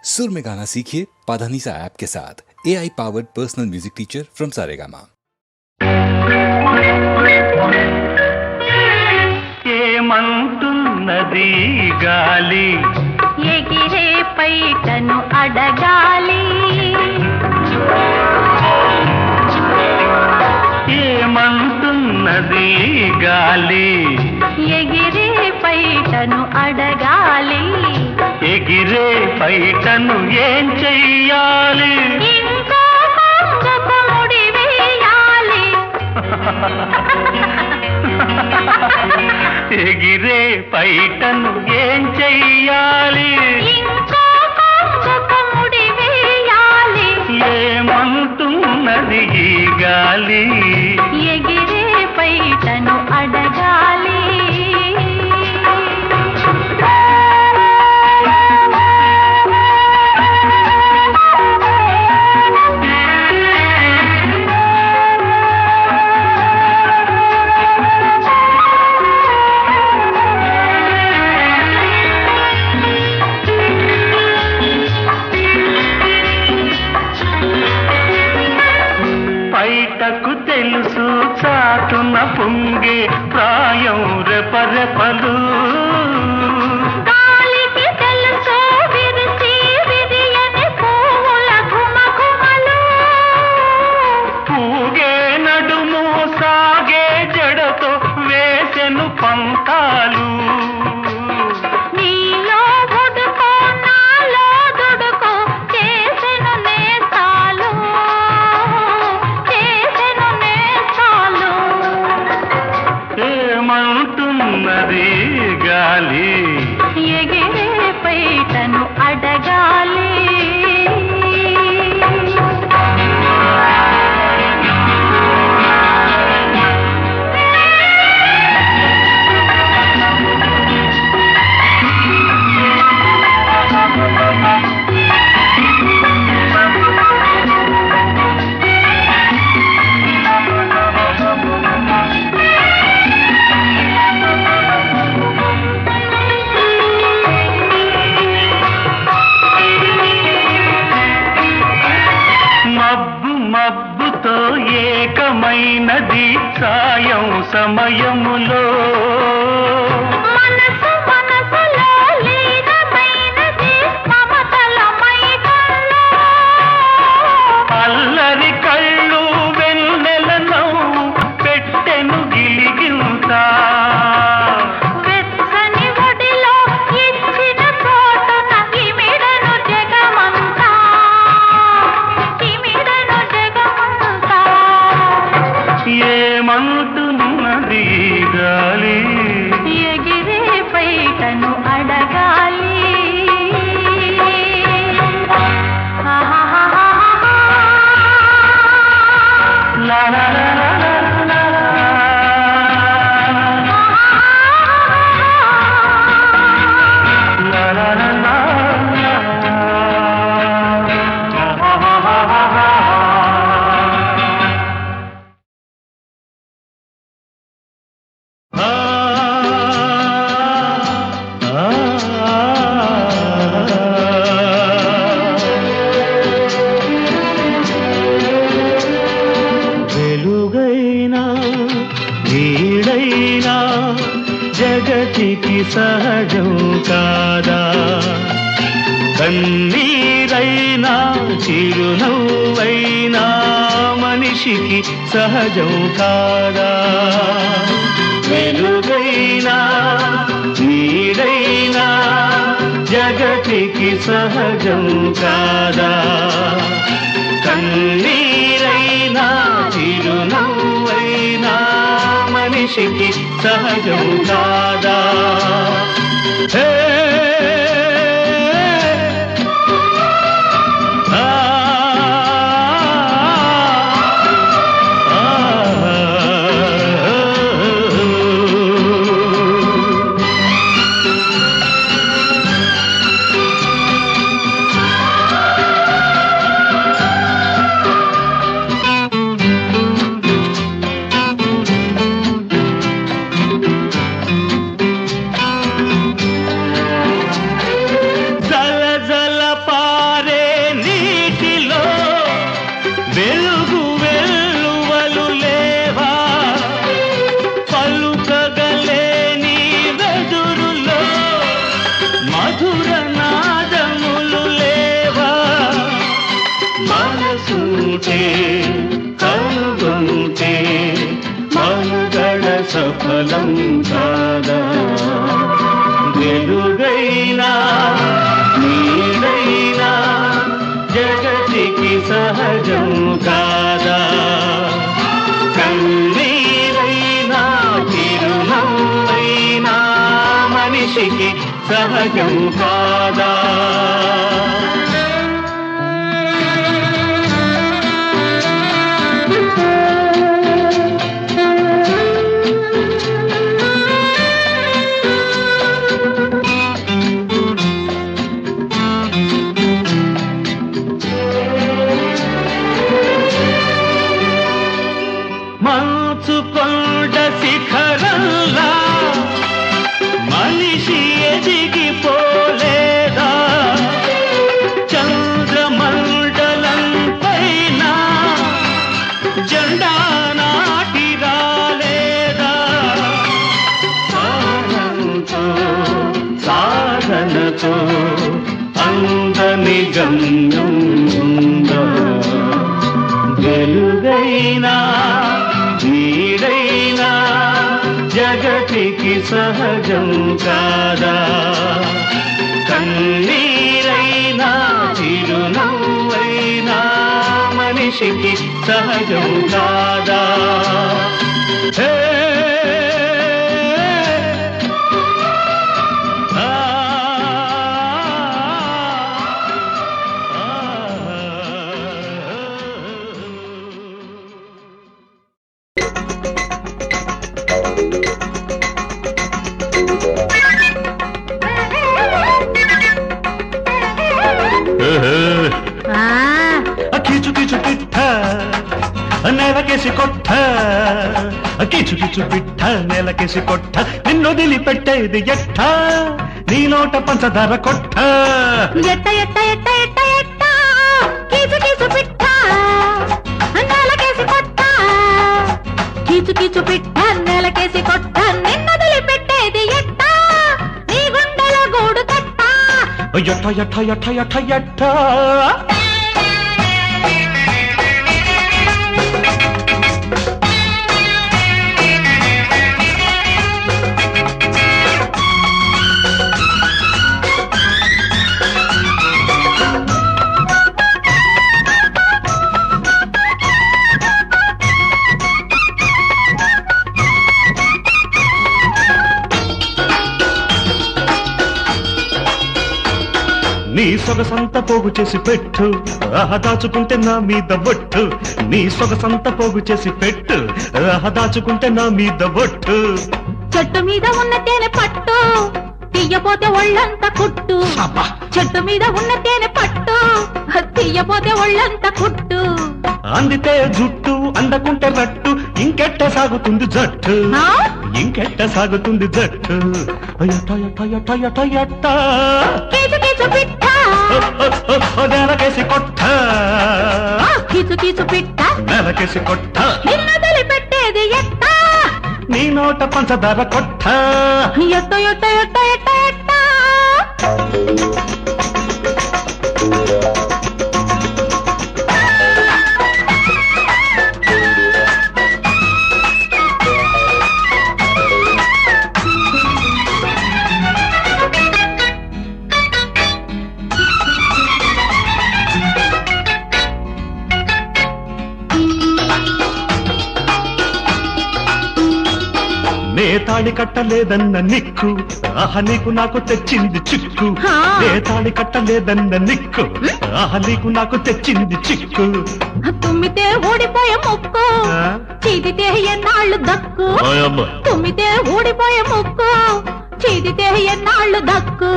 सुर में गाना सीखिए पाधानीसा ऐप के साथ। AI powered personal music teacher from Saregama. ఏమంటున్నది గాలి ఎగిరే పైటను అడగాలి. ఏమంటున్నది గాలి ఎగిరే పైటను అడగాలి. ఎగిరే పైటను ఏం చెయ్యాలి? ఇంకో కొంగకు ముడి వేయాలి. ఎగిరే పైటను ఏం చెయ్యాలి? ఇంకో కొంగకు ముడి వేయాలి. ఏమంటున్నది ఈ గాలి ఎగిరే పైటను అడగాలి. పైటకు తెలుసు చాటున పొంగే ప్రాయం రెపరెపలు. గాలికి తెలుసు విరిసి విరియని పువ్వుల ఘుమఘుమలు. పూగే నడుము సాగే జడతో వేసెను పంతాలు. నీలో ఉడుకో నాలో దుడుకో చేసెను నేస్తాలు. చేసెను నేస్తాలు. ఏమంటున్నది గాలి ఎగిరే పైటను అడగాలి. మబ్బు మబ్బుతో ఏకమైనది సాయం సమయములో. మనసు మనసులో లీనమైనది మమతల మైకంలో. అల్లరి కళ్ళు వెన్నెల నవ్వు పెట్టెను గిలిగింత. వెచ్చని ఒడిలో ఇచ్చిన చోటున ఇమిడను జగమంతా. ఇమిడను జగమంతా. ఏమంటున్నది గాలి ఎగిరే పైటను అడగాలి. ఆహాహాహాహా. లా లా లా లా లా లా లా. లా లా లా లా లా. వెలుగైనా నీడైనా జగతికి సహజం కాదా? కన్నీరైనా చిరునవ్వైనా మనిషికి సహజం కాదా? వెలుగైనా నీడైనా జగతికి సహజం కాదా? కన్నీరైనా చిరునవ్వైనా మనిషికి సహజం కాదా? హే ఆ కనుగొంటే కనుగొంటే మనుగడ సఫలం కాదా వెలుగైనా నీడైనా జగతికి సహజం కాదా కన్నీరైనా చిరునవ్వైనా మనిషికి సహజం కాదా మంచు కొండ శిఖరంలా మనిషి ఎదిగిపోలేదా చంద్రమండలం పైన జెండా నాటి రాలేదా సాధనతో సాధనతో అందని గమ్యం ఉందా వెలుగైనా నీడైనా జగతికి సహజం కాదా కన్నీరైనా చిరునవ్వైనా మనిషికి సహజం కాదా హే కిచు కిచు పిట్ట నేలకేసి కొట్ట కిచు కిచు పిట్ట నేలకేసి కొట్ట నిన్నొదిలి పెట్టేది ఎట్ట నీ నోట పంచదార కొట్ట ఎట్ట ఎట్ట ఎట్ట ఎట్ట ఎట్ట కీచు కీచు పిట్ట నేలకేసి కొట్ట కీచు కీచు పిట్ట నేలకేసి కొట్ట నిన్నొదిలి పెట్టేది ఎట్ట నీ గుండెల గూడు కట్ట ఎట్ట ఎట్ట ఎట్ట ఎట్ట ఎట్ట నీ సొగసంత పోగు చేసి పెట్టు దాచుకుంటే నా మీద బొట్టు నీ సొగసంత పోగు చేసి పెట్టు దాచుకుంటే నా మీద బొట్టు చెట్టు మీద ఉన్న తేనె పట్టు తీయపోతే ఒళ్ళంతా కుట్టు చెట్టు మీద ఉన్న తేనె పట్టు తీయపోతే ఒళ్ళంతా కుట్టు అందితే జుట్టు అందకుంటే రట్టు ఇంకెట్ట సాగుతుంది జట్టు ఇంకెట్ట సాగుతుంది జట్టు ఎట్ట ఎట్ట ఎట్ట ఎట్ట ఎట్ట కీచు కీచు పిట్ట నేలకేసి కొట్ట కీచు కీచు పిట్ట నేలకేసి కొట్ట నిన్నొదిలి పెట్టేది ఎట్ట నీ నోట పంచదార కొట్ట ఎట్ట ఎట్ట ఎట్ట ఎట్ట ఎట్ట నే తాళి కట్టలేదన్న నిక్కు నీకు నాకు తెచ్చింది చిక్కు నే తాళి కట్టలేదన్న నిక్కు నీకు నాకు తెచ్చింది చిక్కు తుమ్మితే ఊడిపోయే ముక్కు చీదితే ఎన్నాళ్ళు దక్కు తుమ్మితే ఊడిపోయే ముక్కు చీదితే ఎన్నాళ్ళు దక్కు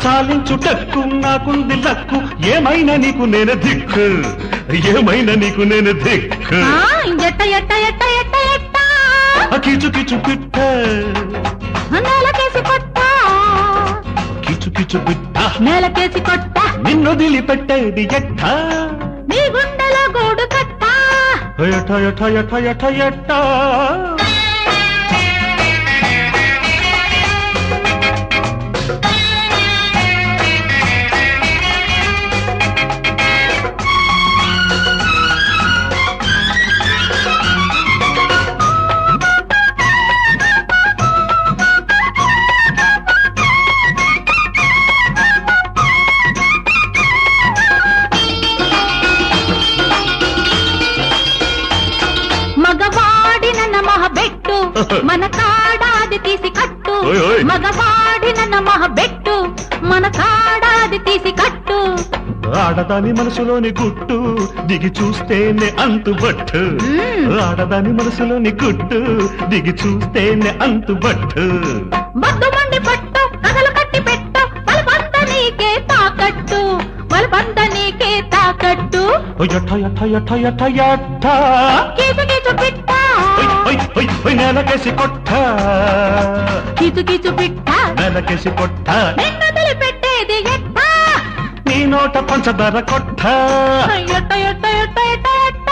చాలించుటక్కు నాకుంది లక్కు ఏమైనా నీకు నేను దిక్కు ఏమైనా నీకు నేను దిక్కు ఎట్ట ఎట్ట ఎట్ట ఎట్ట ఎట్ట కిచు కిచు పిట్ట నేలకేసి కొట్ట కిచు కిచు పిట్ట నేలకేసి కొట్ట నిన్నొదిలి పెట్టేది ఎట్ట నీ గుండెల గూడు కట్ట ఎట్ట ఎట్ట ఎట్ట ఎట్ట ఎట్ట మన కాడాది తీసి కట్టు ఓయ్ ఓయ్. మగవాడి నన్న మహబెట్టు మన కాడాది తీసి కట్టు ఆడదాని మనసులోని గుట్టు దిగి చూస్తేనే అంతుబట్టు ఆడదాని మనసులోని గుట్టు దిగి చూస్తేనే అంతుబట్టు బద్దు మండి పట్టు కథలు కట్టి పెట్టు బలబంద నీకే తాకట్టు బలబంద నీకే తాకట్టు ఎట్ట ఎట్ట ఎట్ట ఎట్ట ఎట్ట కీచు కీచు పిట్ట నెలకేసి కొట్ట కీచు కీచు పిట్ట నెలకేసి కొట్ట నిన్నదలి పెట్టేది ఎట్ట నీ నోట పంచదార కొట్ట ఎట్ట ఎట్ట ఎట్ట ఎట్ట ఎట్ట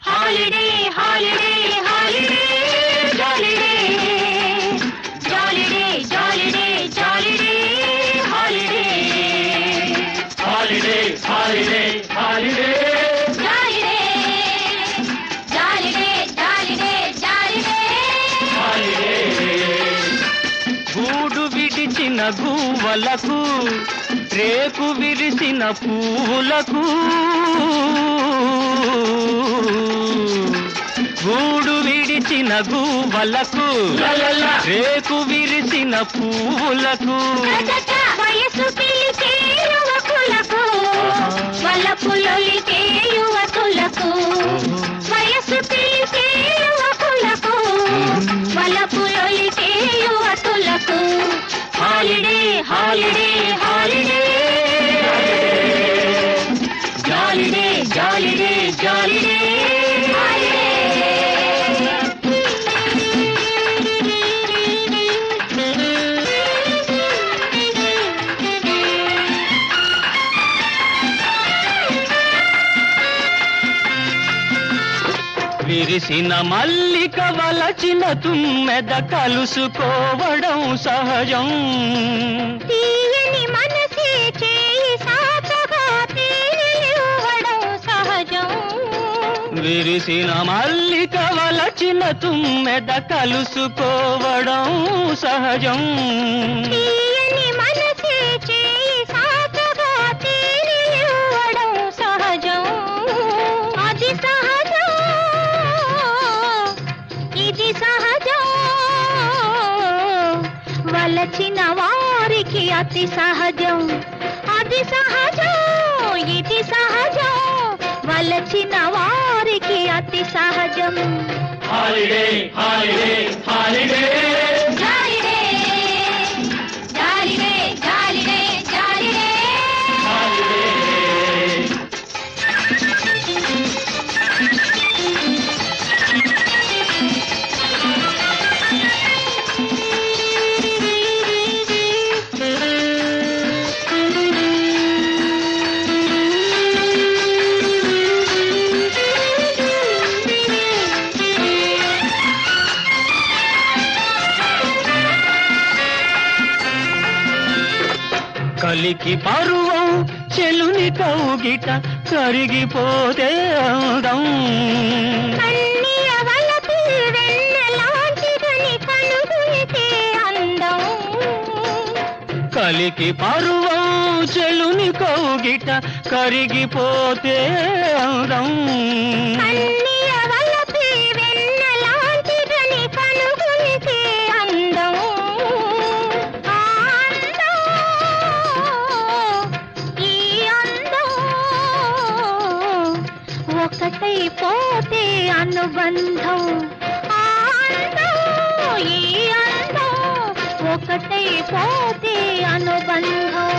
holiday holiday holiday జాలిడే జాలిడే జాలిడే జాలిడే holiday holiday holiday holiday జాలిడే జాలిడే జాలిడే జాలిడే గూడు విడిచిన గువ్వలకు రేకు విరిసిన పూలకు గూడు విడిచిన గువ్వలకు రేకు విరిసిన పూలకు వయసు పిలిచే యువకులకు వలపులొలికే యువకులకు వయసు పిలిచే యువకులకు వలపులొలికే యువకులకు హాలిడే హాలిడే హాలిడే జాలిడే జాలిడే జాలిడే విరిసిన మల్లిక వలచిన తుమ్మెద కలుసుకోవడం సహజం తీయని మనసే చేయి సాచగా తేలివ్వడం సహజం విరిసిన మల్లిక వలచిన తుమ్మెద కలుసుకోవడం సహజం తీయని మనసే చేయి సాచగా తేలివ్వడం సహజం అది సహజం ఇది సహజం వలచిన వారికి అతి సహజం అది సహజం ఇది సహజం వలచిన వారికి అతి సహజం హాలిడే హాలిడే హాలిడే జాలిడే జాలిడే జాలిడే జాలిడే కలికి పరువం చెలుని కౌగిట కరిగిపోతే అందం కన్నీయ వలపు వెన్నెలాంటిదని కనుగొనితే అందం కలికి పరువం చెలుని కౌగిట కరిగిపోతే అందం కన్నీయ వలపు వెన్నెలాంటిదని కనుగొనితే అందం ఆ అందం ఈ అందం ఒకటైపోతే అనుబంధం ఆ అందం ఈ అందం ఒకటైపోతే అనుబంధం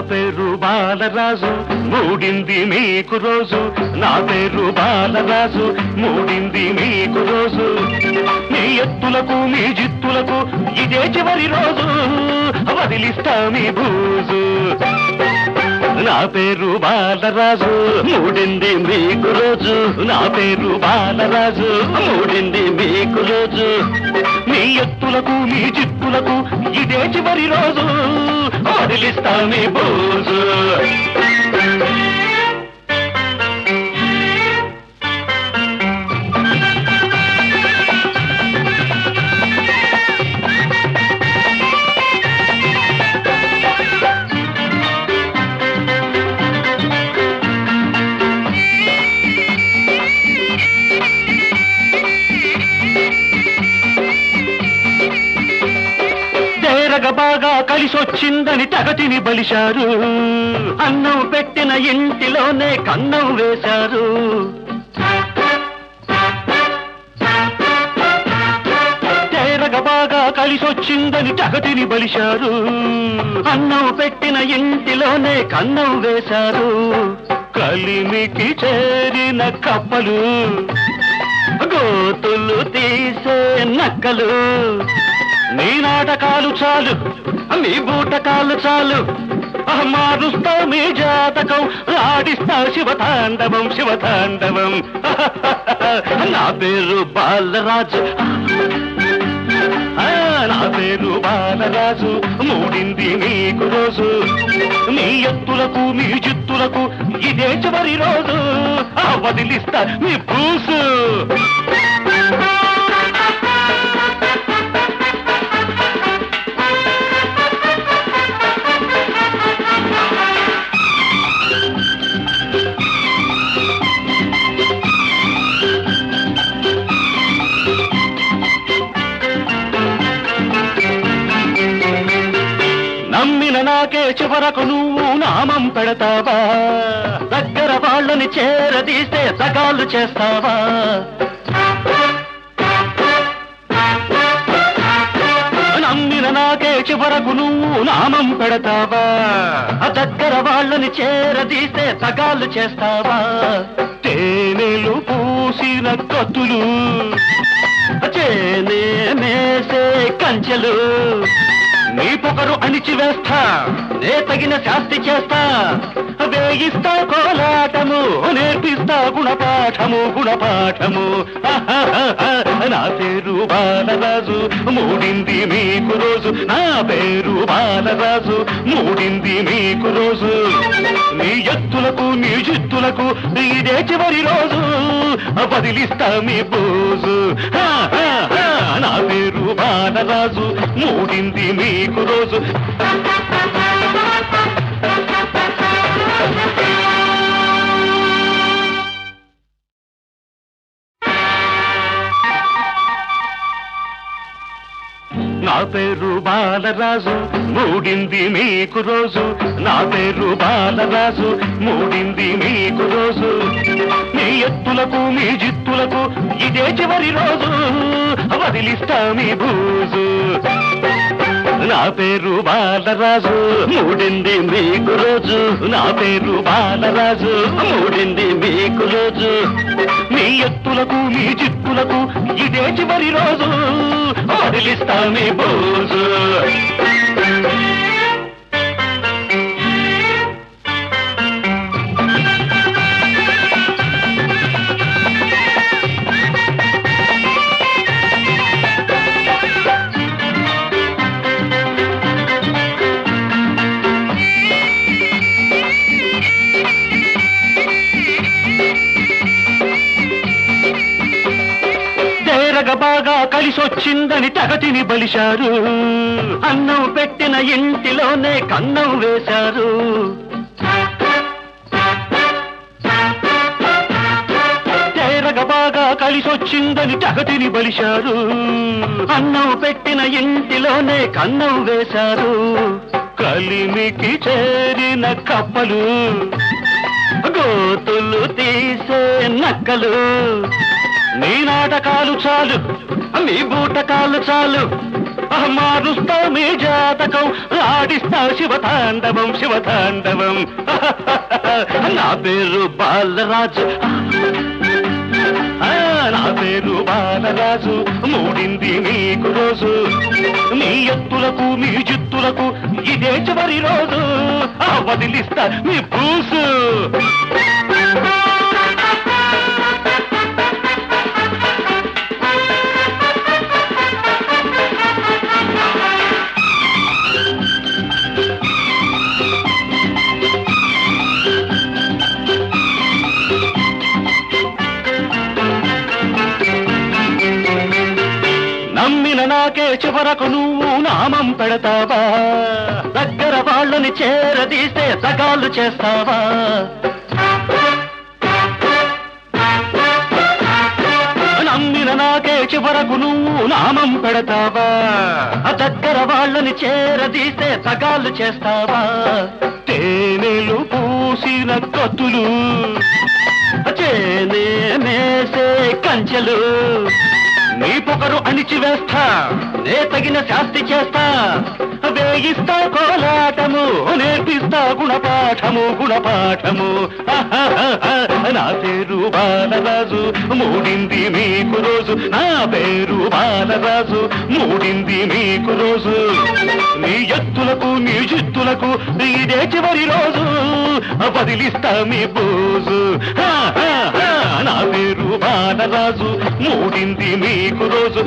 పేరు బాలరాజు మూడింది మీకు రోజు నా పేరు బాలరాజు మూడింది మీకు రోజు మీ ఎత్తులకు మీ జిత్తులకు ఇదే చివరి రోజు వదిలిస్తా మీ బూజు నా పేరు బాలరాజు మూడింది మీకు రోజు నా పేరు బాలరాజు మూడింది మీకు రోజు మీ ఎత్తులకు మీ జిత్తులకు ఇదే చివరి రోజు వదిలిస్తా మీ బూజు బాగా కలిసొచ్చిందని తగతిని బలిశారు అన్నం పెట్టిన ఇంటిలోనే కన్నం వేశారు తేరగ బాగా కలిసొచ్చిందని తగతిని బలిశారు అన్నం పెట్టిన ఇంటిలోనే కన్నం వేశారు కలిమికి చేరిన కప్పలు గోతులు తీసే నక్కలు నీ నాటకాలు చాలు మీ బూటకాలు చాలు మారుస్తా మీ జాతకం ఆడిస్తా శివతాండవం శివతాండవం నా పేరు బాలరాజు నా పేరు బాలరాజు మూడింది మీకు రోజు మీ ఎత్తులకు మీ జిత్తులకు ఇదే చివరి రోజు వదిలిస్తా మీ పూసు నమ్మిన నాకే చివరకు నువ్వు నామం పెడతావా దగ్గర వాళ్ళని చేరదీస్తే సగాలు చేస్తావా నమ్మిన నాకే చివరకు నువ్వు నామం పెడతావా దగ్గర వాళ్ళని చేరదీస్తే సగాలు చేస్తావా తేనెలు పూసిన కత్తులు చేనే మేసే కంచెలు నీ పొగరు అణిచివేస్తా నే తగిన శాస్తి చేస్తా వేయిస్తా కోలాటము నేర్పిస్తా గుణపాఠము గుణపాఠము నా పేరు బాలరాజు మూడింది మీకు రోజు నా పేరు బాలరాజు మూడింది మీకు రోజు మీ ఎత్తులకు మీ జిత్తులకు ఇదే చివరి రోజు వదిలిస్తా మీ బోజు నా పేరు బాలరాజు మూడింది మీకు రోజు నా పేరు బాలరాజు మూడింది మీకు రోజు నా పేరు బాలరాజు మూడింది మీకు రోజు మీ ఎత్తులకు మీ జిత్తులకు ఇదే చివరి రోజు వదిలిస్తా మీ బూజు నా పేరు బాలరాజు మూడింది మీకు రోజు నా పేరు బాలరాజు మూడింది మీకు రోజు మీ ఎత్తులకు మీ జిత్తులకు ఇదే చివరి రోజు వదిలిస్తా మీ బూజు బాగా కలిసొచ్చిందని తగతిని బలిశారు అన్నం పెట్టిన ఇంటిలోనే కన్నం వేశారు తేరగ బాగా కలిసొచ్చిందని తగతిని బలిశారు అన్నం పెట్టిన ఇంటిలోనే కన్నం వేశారు కలిమికి చేరిన కప్పలు గోతులు తీసే నక్కలు నీ నాటకాలు చాలు మీ బూటకాలు చాలు మారుస్తా మీ జాతకం ఆడిస్తా శివతాండవం శివతాండవం నా పేరు బాలరాజు నా పేరు బాలరాజు మూడింది మీకు రోజు మీ ఎత్తులకు మీ జిత్తులకు ఇదే చివరి రోజు వదిలిస్తా మీ పూసు నమ్మిన నాకే చివరకు నువ్వు నామం పెడతావా దగ్గర వాళ్ళని చేరదీస్తే సగాలు చేస్తావా నమ్మిన నాకే చివరకు నువ్వు నామం పెడతావా దగ్గర వాళ్ళని చేరదీస్తే సగాలు చేస్తావా తేనెలు పూసిన కత్తులు చేనే మేసే కంచెలు నీ పొగరు అణిచివేస్తా నే తగిన శాస్తి చేస్తా వేయిస్తా కోలాటము నేర్పిస్తా గుణపాఠము గుణపాఠము నా పేరు బాలరాజు మూడింది మీకు రోజు నా పేరు బాలరాజు మూడింది మీకు రోజు నీ ఎత్తులకు నీ జిత్తులకు ఇదే చివరి రోజు వదిలిస్తా మీ బోజు నా పేరు బాలరాజు మూడింది మీకు రోజు